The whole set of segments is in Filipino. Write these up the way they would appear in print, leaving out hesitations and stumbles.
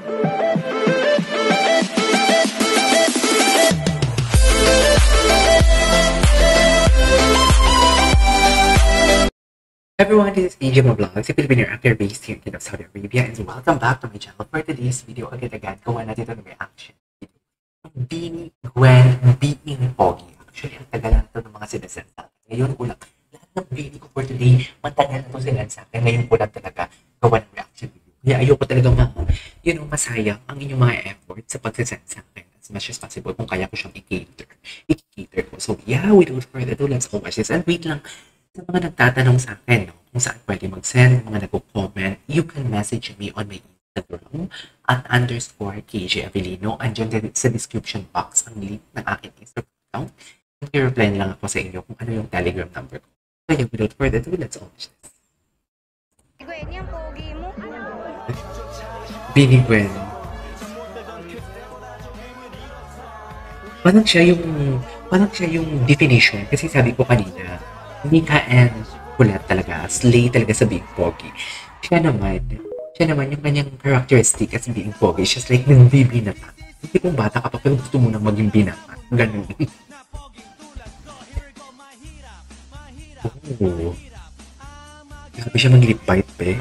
Everyone, this is AJ Vlogs, a Filipino actor based here in Saudi Arabia, and welcome back to my channel. For today's video, agad-agad gawa natin ito ng reaction. Being Gwen, being Pogi. Actually, ang tagal na ito ng mga sinasend sa akin. Ngayon ko lang, lahat ng video ko for today, matagal na ito sinasend sa akin. Ngayon ko lang talaga gawa ng reaction video. Kaya ayoko talaga masayang ang inyong mga effort sa pagsasend sa akin as much as possible kung kaya ko siyang i-cater ko. So yeah, without further ado, let's go watch this. And wait lang, sa mga nagtatanong sa akin, kung saan pwede mag-send, mga nagko-comment, you can message me on my Instagram at _KJ Avelino. Andiyan sa description box ang link ng aking Instagram account. I-reply lang ako sa inyo kung ano yung Telegram number ko. Kaya without further ado, let's watch this. Gwen, yung pogi mo. Bini Gwen. Parang siya yung definition. Kasi sabi ko kanina, Nika and kulat talaga, slay talaga sa being pogi. Siya naman yung kanyang characteristic as being pogi. She's like ng binata. Hindi kung bata ka pa pero gusto mo nang maging binata. Ganun. Oh. Grabe siya mag-lip bite, pe.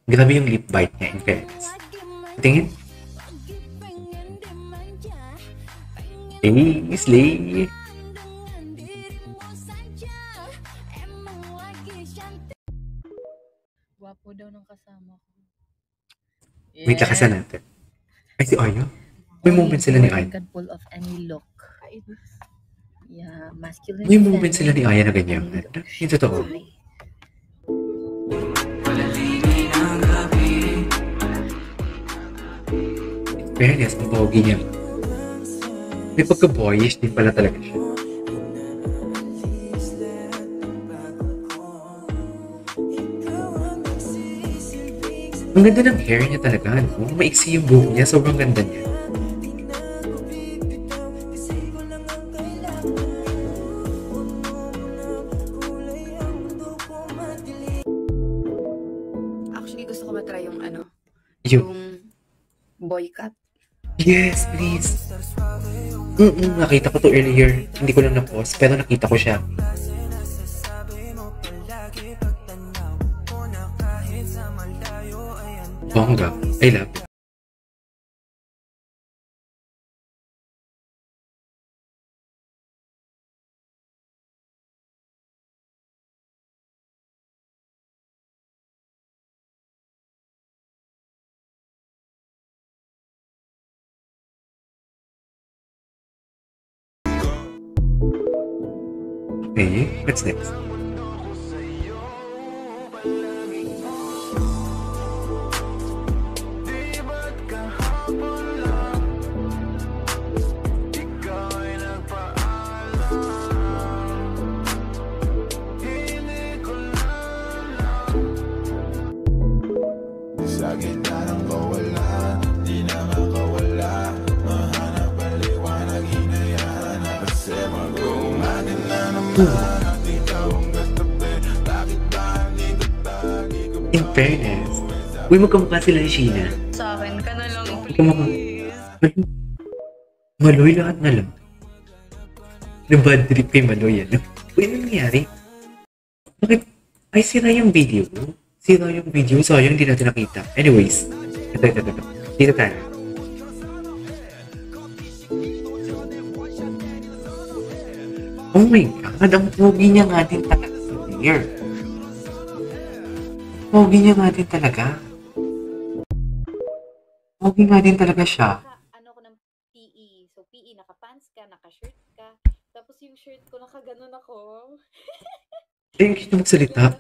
Grabe yung lip bite niya, in fairness. Tingin. Hey, slay! Gwapo daw ng kasama ko. Yeah. Wait, lakasan natin. Ay, si Aya? May moment sila ni Aya. Can pull off any look. Yeah, masculine. May moment sila ni Aya na ganyan. Yung totoo. Fairness, ang pogi niya. May pagka-boyish din pala talaga siya. Ang ganda ng hair niya talaga, no? Maiksi yung buhok niya, sobrang ganda niya. Actually, gusto ko matry yung Yung boy cut. yes, please. Nakita ko to earlier. Hindi ko lang na-post, pero nakita ko siya. Bongga. I love it. Okay, what's next? Sa gitna ng kawalan, di na makawala. Mahanap ang liwanag, hinayaan na kasi mag-umatin na naman. At ikaw ang gastabi, bakit ba hindi ko tagi ko? In fairness, uy, magkamukha sila ni Sheena. Sa akin ka na lang, Magkamukha. Maloy lahat na lang. Na-bad trip kay Maloy, ano? Uy, ano nangyari? Bakit? Ay, sira yung video. Sayang hindi natin nakita. Anyways, ito. Dito tayo. Oh my God, ang pogi niya nga din talaga sa hair. Pogi niya nga din talaga. Pogi nga din talaga siya. Ano ko ng PE. So, PE, naka-pants ka, naka-shirt ka. Tapos yung shirt ko, naka-ganon ako. Ay, hindi na magsalita.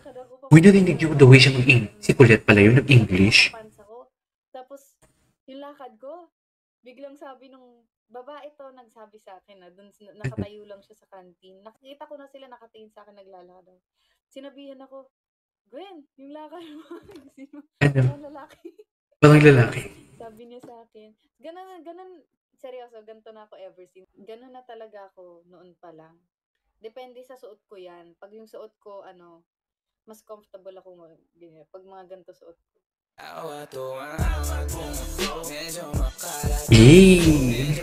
Uy, narinig yung the way siya si Colette pala yun, nag-English. Pants ako. Tapos, yung lakad ko, biglang sabi nung babae to, nagsabi sa akin na dun, nakatayo lang siya sa canteen. Nakikita ko na sila nakatingin sa akin, naglalakad. Sinabihan ako, Gwen, yung lakad mo. Sino? Ano? Lalaki. Parang lalaki. Sabi niya sa akin, ganun, seryoso, ganito na ako ever since. Ganun na talaga ako noon pa lang. Depende sa suot ko yan. Pag yung suot ko, mas comfortable ako ganyan, pag mga ganito suot ko. Yay!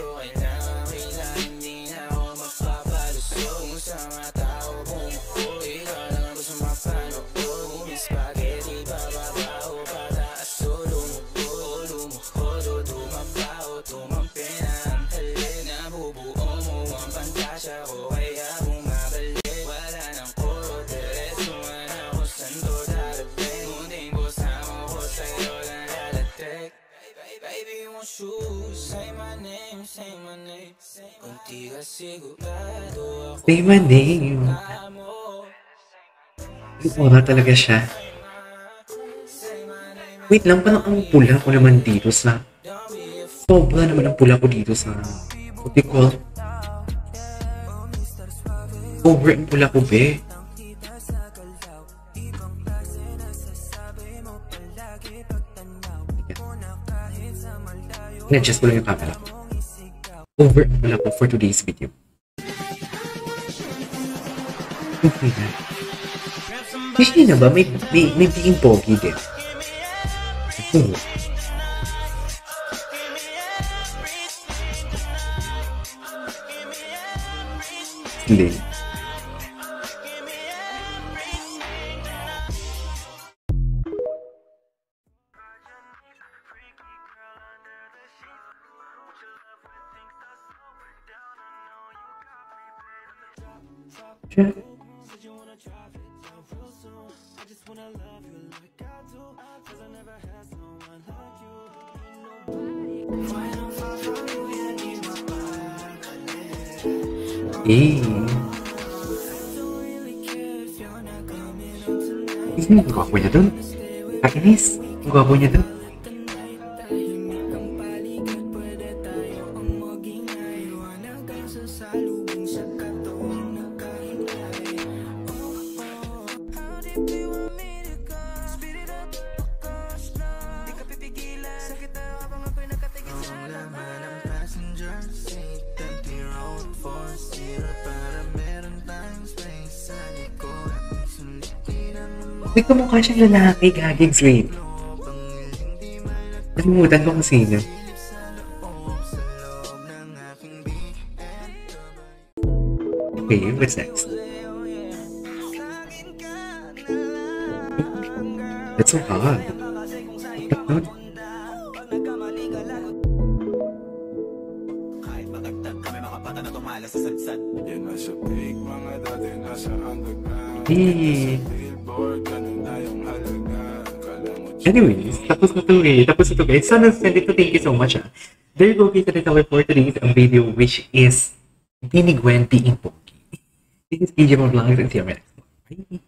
Say my name. Wala talaga siya. Wait lang, parang ang pula ko naman dito sa... Sobra naman ang pula ko dito sa... What do you call? Over ang pula ko, be. Na-adjust ko lang yung camera. Over ang pula ko for today's video. Okay na. Hindi na ba? May being pogi din. Slay. Eh. Ang gwapo niya dun. Kainis. Ang gwapo niya dun. May kamukha siyang lalaki, gaging sweet. Nalimutan ko kung sino. Okay, what's next? That's so hard. Hey. Anyways, tapos na to eh. Tapos na to guys. Sana dito, thank you so much ah. There you go guys, ito na for today's video which is Bini Gwen being pogi. This is PJ Vlogs and see you next time. Bye!